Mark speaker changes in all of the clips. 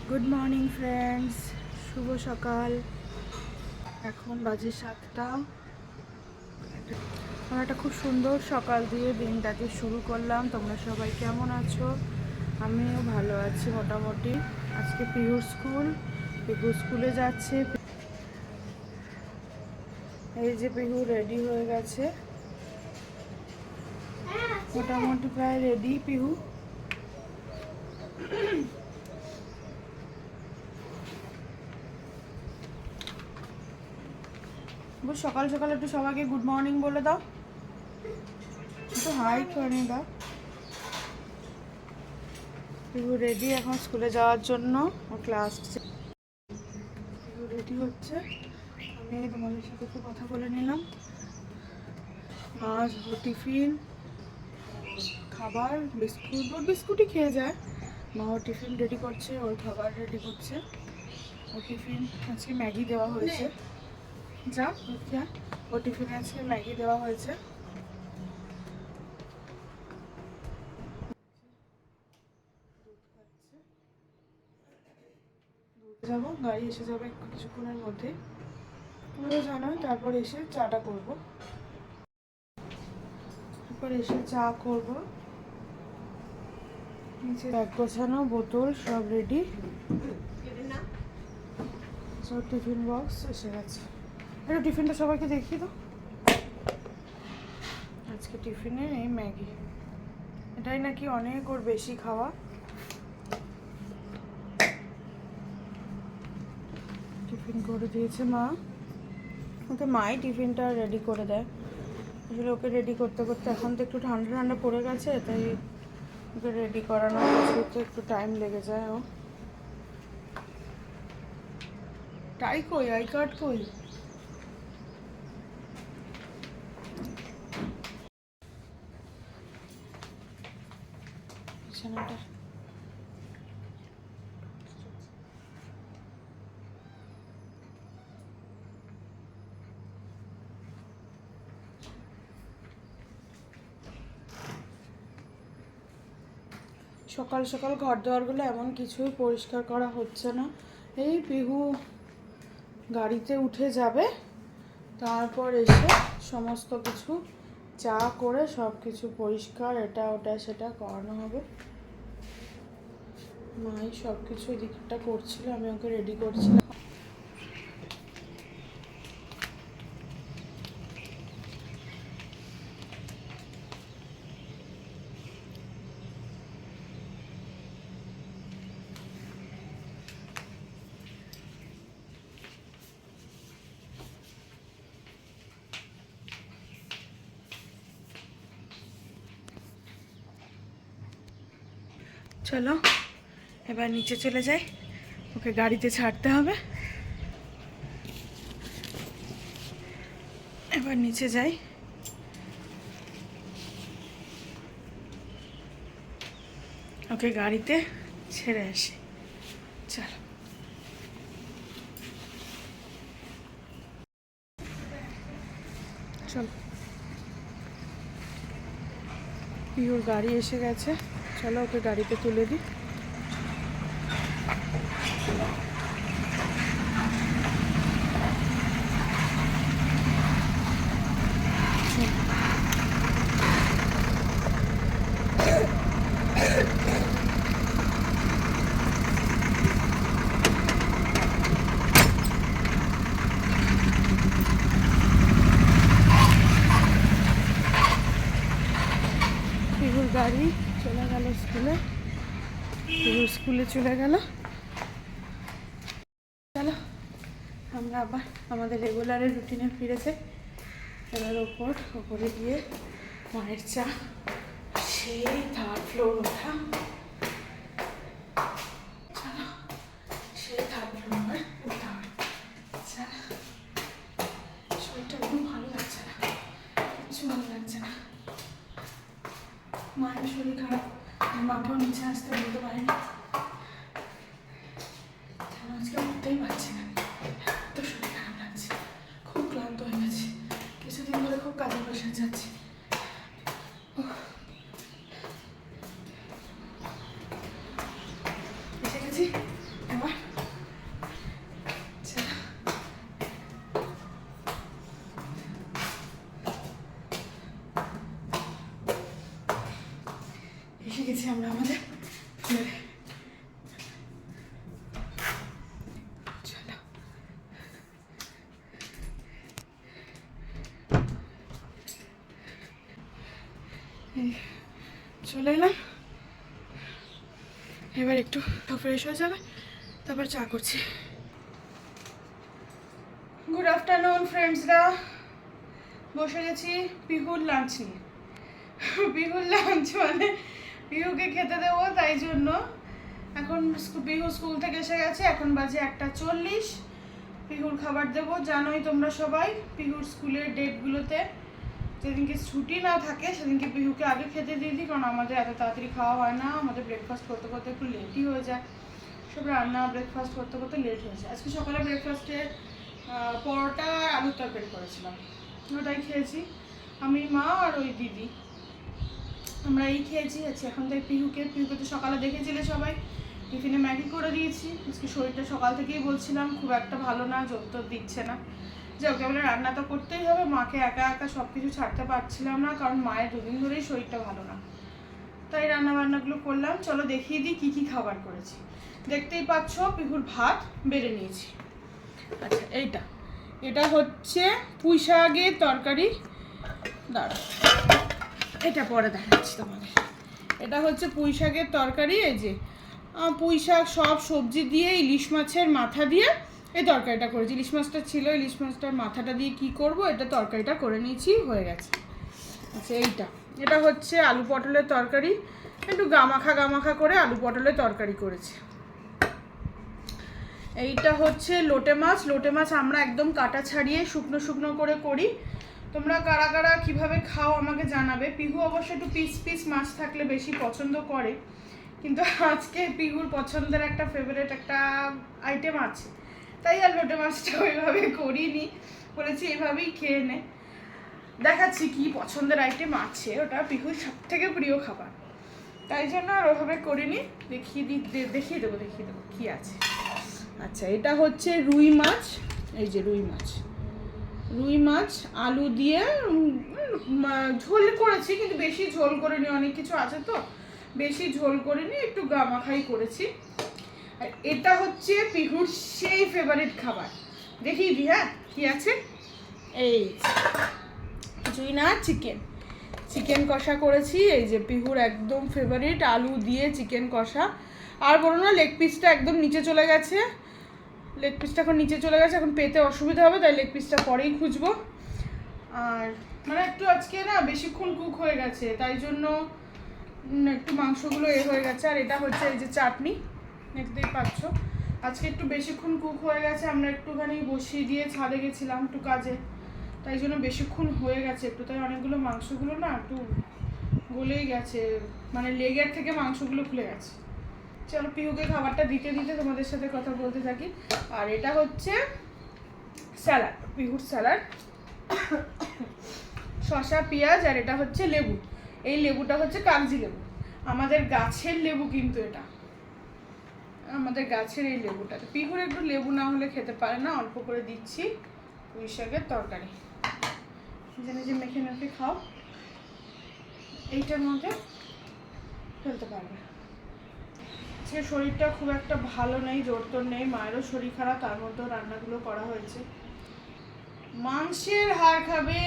Speaker 1: Good morning friends, শুভ সকাল। এখন বাজে 7টা। আমরা একটা খুব সুন্দর সকাল দিয়ে দিনটাকে শুরু করলাম। তোমরা সবাই কেমন আছো? আমিও ভালো আছি মোটামুটি। আজকে পিহুর স্কুলে যাচ্ছে। এই যে পিহু রেডি হয়ে গেছে, মোটামুটি প্রায় রেডি পিহু। সকাল সকাল একটু সবাইকে গুড মর্নিং বলে দাও, একটু হাই করে দাও। পিহু রেডি এখন স্কুলে যাওয়ার জন্য, ক্লাস রেডি হচ্ছে। আমি তোমাদের সাথে একটু কথা বলে নিলাম। আজ টিফিন খাবার বিস্কুটই খেয়ে যায়। মা ওর টিফিন রেডি করছে, ওর খাবার রেডি করছে। ওর টিফিন আজকে ম্যাগি দেওয়া হয়েছে। ওর টিফিনে আজকে ম্যাগি দেওয়া হয়েছে। যাবো, গাড়ি এসে যাবে কিছুক্ষণের মধ্যে, তোমরা জানো। তারপর এসে চাটা করবো, তারপর এসে চা করবো। নিচে ব্যাগ গোছানো, বোতল সব রেডি। সব টিফিন বক্স এসে গেছে। একটু টিফিনটা সবাইকে দেখিয়ে দাও। আজকে টিফিনে এই ম্যাগি, এটাই নাকি অনেক ওর বেশি খাওয়া। টিফিন করে দিয়েছে মা, ওকে মাই টিফিনটা রেডি করে দেয়। আসলে ওকে রেডি করতে করতে এখন তো একটু ঠান্ডা ঠান্ডা পড়ে গেছে, তাই ওকে রেডি করানো কিছুতে একটু টাইম লেগে যায়। ও টাই কই, আই কার্ড কই? বিছানাটা সকাল সকাল ঘর দুয়ারগুলো এমন কিছুই পরিষ্কার করা হচ্ছে না। এই পিহু গাড়িতে উঠে যাবে, তারপর এসে সমস্ত কিছু চা করে সব কিছু পরিষ্কার এটা ওটা সেটা করানো হবে। মাই সব কিছু এদিকটা করছিল, আমি ওকে রেডি করছিলাম। চলো এবার নিচে চলে যাই, ওকে গাড়িতে ছাড়তে হবে। এবার নিচে যাই, ওকে গাড়িতে ছেড়ে আসি। চলো চলো, পিওর গাড়ি এসে গেছে। চলো ওকে গাড়িতে তুলে দিই। পিহুর গাড়ি চলে গেল স্কুলে, পিহুর স্কুলে চলে গেল। চলো আমরা আবার আমাদের রেগুলারের রুটিনে ফিরেছে। এবার ওপরে গিয়ে মায়ের চা, সেই 3rd ফ্লোর ওঠা। চলো সেই 3rd ফ্লোর উঠা। চলো, শরীরটা একদম ভালো লাগছে না, কিচ্ছু ভালো লাগছে না। মায়ের শরীর খারাপ, মাকেও নিচে আসতে বলতে পারিনি, আজকে উঠতেই পারছি না। এত শরীর খারাপ লাগছে, খুব ক্লান্ত হয়ে গেছি। কিছুদিন ধরে খুব কাজে প্রেশার যাচ্ছি। এসে গেছি, এবার গেছি আমরা আমাদের ফ্লোরে। চলো চলে এলাম, এবার একটু ফ্রেশ হয়ে যাবে, তারপর চা করছি। গুড আফটারনুন ফ্রেন্ডসরা, বসে গেছি পিহুর লাঞ্চ নিয়ে। পিহুর লাঞ্চ মানে পিহুকে খেতে দেবো, তাই জন্য এখন পিহু স্কুল থেকে এসে গেছে, এখন বাজে 1:40। পিহুর খাবার দেবো। জানোই তোমরা সবাই পিহুর স্কুলের ডেটগুলোতে যেদিনকে ছুটি না থাকে সেদিনকে পিহুকে আগে খেতে দিয়ে দিই, কারণ আমাদের এত তাড়াতাড়ি খাওয়া হয় না, আমাদের ব্রেকফাস্ট করতে করতে একটু লেটই হয়ে যায়, সব রান্না ব্রেকফাস্ট করতে করতে লেট হয়ে যায়। আজকে সকালে ব্রেকফাস্টে পরোটা আর আলুর তরকারি করেছিলাম, ওটাই খেয়েছি আমি, মা আর ওই দিদি, আমরা এই খেয়েছি। এখন তাই পিহুকে তো সকালে দেখেছিলে সবাই, টিফিনে ম্যাগি করে দিয়েছি। আজকে শরীরটা সকাল থেকেই বলছিলাম খুব একটা ভালো না, জোর তোর দিচ্ছে না, যে ওকে বলে রান্না তো করতেই হবে, মাকে একা একা সব কিছু ছাড়তে পারছিলাম না, কারণ মায়ের 2 দিন ধরেই শরীরটা ভালো না, তাই রান্না বান্নাগুলো করলাম। চলো দেখিয়ে দিই কী কী খাবার করেছি। দেখতেই পাচ্ছ পিহুর ভাত বেড়ে নিয়েছি। আচ্ছা এটা হচ্ছে পুঁই শাকের তরকারি, দাঁড়া এটা পরে দেখাচ্ছি তোমাদের। এটা হচ্ছে পুঁই শাকের তরকারি, এই যে পুঁই শাক সব সবজি দিয়ে ইলিশ মাছের মাথা দিয়ে এই তরকারিটা করেছি। ইলিশ মাছটা ছিল, ইলিশ মাছটার মাথাটা দিয়ে কি করব, এটা তরকারিটা করে নিয়েছি, হয়ে গেছে। আচ্ছা এটা হচ্ছে আলু পটলের তরকারি, একটু গামাখা করে আলু পটলের তরকারি করেছি। এইটা হচ্ছে লোটে মাছ আমরা একদম কাটা ছাড়িয়ে শুকনো শুকনো করে করি। তোমরা কারা কারা কীভাবে খাও আমাকে জানাবে। পিহু অবশ্য একটু পিস মাছ থাকলে বেশি পছন্দ করে, কিন্তু আজকে পিহুর পছন্দের একটা ফেভারিট একটা আইটেম আছে, তাই আর লোটে মাছটা ওইভাবে করিনি, বলেছি এইভাবেই খেয়ে নে। দেখাচ্ছি কি পছন্দের আইটেম আছে, ওটা পিহুর সবথেকে প্রিয় খাবার, তাই জন্য আর ওইভাবে করিনি। দেখিয়ে দেবো কি আছে। আচ্ছা এটা হচ্ছে রুই মাছ, এই যে রুই মাছ আলু দিয়ে ঝোল করেছি, কিন্তু বেশি ঝোল করিনি, অনেক কিছু আছে তো বেশি ঝোল করিনি, একটু গামাখাই করেছি। আর এটা হচ্ছে পিহুর সেই ফেভারিট খাবার, দেখিয়ে দিই হ্যাঁ কি আছে। এই কিছুই না, চিকেন কষা করেছি, এই যে পিহুর একদম ফেভারিট আলু দিয়ে চিকেন কষা। আর বলো না, লেগ পিসটা একদম নিচে চলে গেছে, এখন পেতে অসুবিধা হবে, তাই লেগ পিসটা পরেই খুঁজবো। আর মানে একটু আজকে না বেশিক্ষণ কুক হয়ে গেছে, তাই জন্য একটু মাংসগুলো হয়ে গেছে। আর এটা হচ্ছে এই যে চাটনি, দেখতেই পাচ্ছ, আজকে একটু বেশিক্ষণ কুক হয়ে গেছে, আমরা একটুখানি বসিয়ে দিয়ে ছাদে গেছিলাম একটু কাজে, তাই জন্য বেশিক্ষণ হয়ে গেছে একটু, তাই অনেকগুলো মাংসগুলো না একটু গলেই গেছে, মানে লেগের থেকে মাংসগুলো খুলে গেছে। চলো পিহুকে খাবারটা দিতে তোমাদের সাথে কথা বলতে থাকি। আর এটা হচ্ছে স্যালাড, পিহুর স্যালাড, শসা পেঁয়াজ, আর এটা হচ্ছে লেবু। এই লেবুটা হচ্ছে কাগজি লেবু, আমাদের গাছের লেবু, কিন্তু এটা আমাদের গাছের এই লেবুটা। পিহুর একটু লেবু না হলে খেতে পারে না, অল্প করে দিচ্ছি। পুঁই শাকের তরকারি যে মেখে খাও, এইটার মধ্যে ফেলতে পারবে। আজকে শরীরটা খুব একটা ভালো নেই, জোর তোর নেই, মায়েরও শরীর খারাপ, তার মধ্যেও রান্নাগুলো করা হয়েছে। মাংসের হাড় খাবে,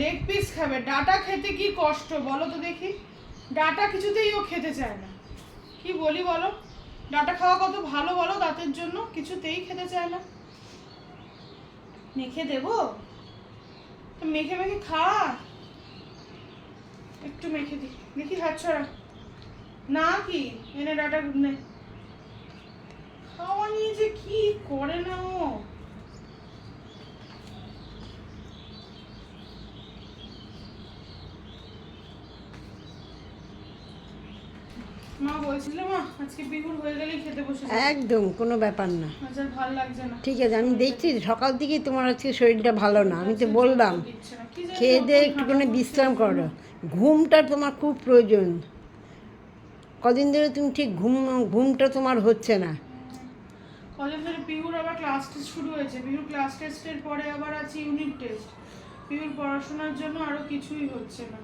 Speaker 1: লেগ পিস খাবে, ডাটা খেতে কি কষ্ট বলো তো দেখি। ডাটা কিছুতেই ও খেতে চায় না, কি বলি বলো, ডাটা খাওয়া কত ভালো বলো দাঁতের জন্য, কিছুতেই খেতে চায় না। মেখে দেবো, মেখে খা, একটু মেখে দি দেখি, হাত ছড়া না, কি এনে ডাটা নে, খাওয়া নিয়ে যে কি করে না ও। মা বলছিল মা আজকে পিহুর হয়ে গেলেই খেতে বসে,
Speaker 2: একদম কোনো ব্যাপার না,
Speaker 1: আচ্ছা ভালো লাগছে না,
Speaker 2: ঠিক আছে। আমি দেখছি সকাল থেকেই তোমার আজকে শরীরটা ভালো না, আমি তো বললাম খেয়ে দিয়ে একটুখানি বিশ্রাম করো, ঘুমটা তোমার খুব প্রয়োজন। কদিন ধরে তুমি ঠিক ঘুমটা তোমার হচ্ছে না।
Speaker 1: কদিন ধরে পিহুর আবার ক্লাস টেস্ট শুরু হয়েছে, পিহুর ক্লাস টেস্টের পরে আবার আছে ইউনিট টেস্ট, পিহুর পড়াশোনার জন্য আরো কিছুই হচ্ছে না।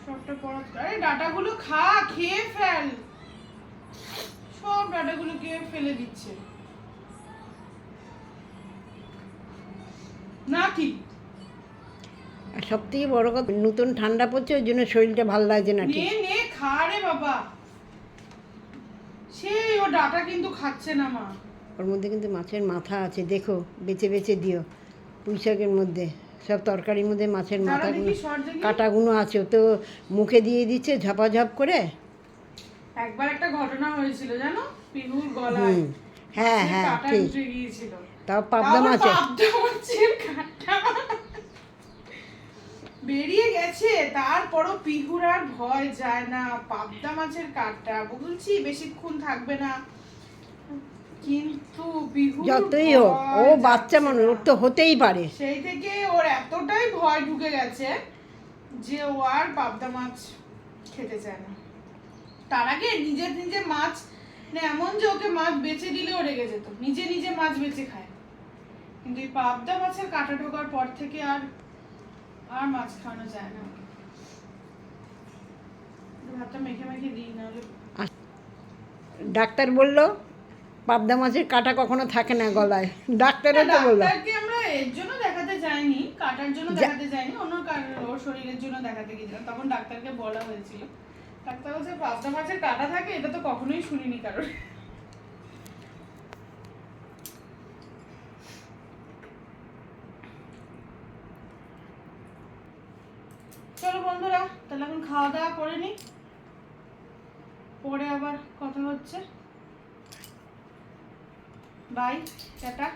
Speaker 1: সবটা পড়া, আরে ডাটাগুলো খেয়ে ফেল, সব ডাটাগুলো কে ফেলে দিচ্ছে নাকি?
Speaker 2: আর সব থেকে বড় কথা, নতুন ঠান্ডা পড়ছে, ওই জন্য শরীরটা ভালো লাগছে না ঠিক।
Speaker 1: নে খা রে বাবা, সেই ও ডাটা কিন্তু খাচ্ছে না মা।
Speaker 2: ওর মধ্যে কিন্তু মাছের মাথা আছে, দেখো বেছে বেছে দিও। পুঁই শাকের মধ্যে সব তরকারির মধ্যে মাছের
Speaker 1: দাঁড়া
Speaker 2: মাথাগুলো,
Speaker 1: দেখি, সর দেখি।
Speaker 2: কাটাগুলো আছে, ও তো মুখে দিয়ে দিচ্ছে ঝাপাঝাপ করে।
Speaker 1: একবার একটা ঘটনা হয়েছিল জানো, পিহুর গলায়
Speaker 2: হ্যাঁ
Speaker 1: সে
Speaker 2: হ্যাঁ
Speaker 1: কাঁটা
Speaker 2: ঠিক।
Speaker 1: ঢুকে গিয়েছিল।
Speaker 2: তাও পাবদা
Speaker 1: তাও
Speaker 2: মাছে।
Speaker 1: পাবদা মাছের কাঁটা বেরিয়ে গেছে, তারপরও পিহুর আর ভয় যায় না। পাবদা মাছের কাঁটা বলছি বেশিক্ষণ থাকবে না, কিন্তু পিহুর
Speaker 2: যতই হোক ও
Speaker 1: ভয়
Speaker 2: বাচ্চা
Speaker 1: যাচ্ছে
Speaker 2: মানুষ,
Speaker 1: না।
Speaker 2: ওর তো হতেই পারে।
Speaker 1: সেই থেকে ওর এতটাই ভয় ঢুকে গেছে যে ও আর পাবদা মাছ খেতে চায় না। তার আগে নিজে নিজে মাছ, না এমন যে ওকে মাছ বেচে দিলেও রেগে যেত, নিজে নিজে মাছ বেচে খায়। কিন্তু এই পাবদা মাছের কাঁটা ঢোকার পর থেকে আর মাছ খাওয়ানো যায় না। ভাতটা মেখে মেখে দিই, নাহলে
Speaker 2: ডাক্তার বলল পাবদা মাছের কাঁটা কখনো থাকে না গলায়, ডাক্তারও তো বললো।
Speaker 1: ডাক্তারকে আমরা এর জন্য দেখাতে যাইনি, কাটার জন্য দেখাতে যাইনি, অন্য ওর শরীরের জন্য দেখাতে গেছিলাম। তখন ডাক্তারকে বলা হয়েছিল, ডাক্তার বলছে পাবদা মাছের কাঁটা থাকে, এটা তো কখনোই শুনিনি কারোর। চলো বন্ধুরা, তাহলে এখন খাওয়া দাওয়া করে নি, পরে আবার কথা হচ্ছে। Bye, tata.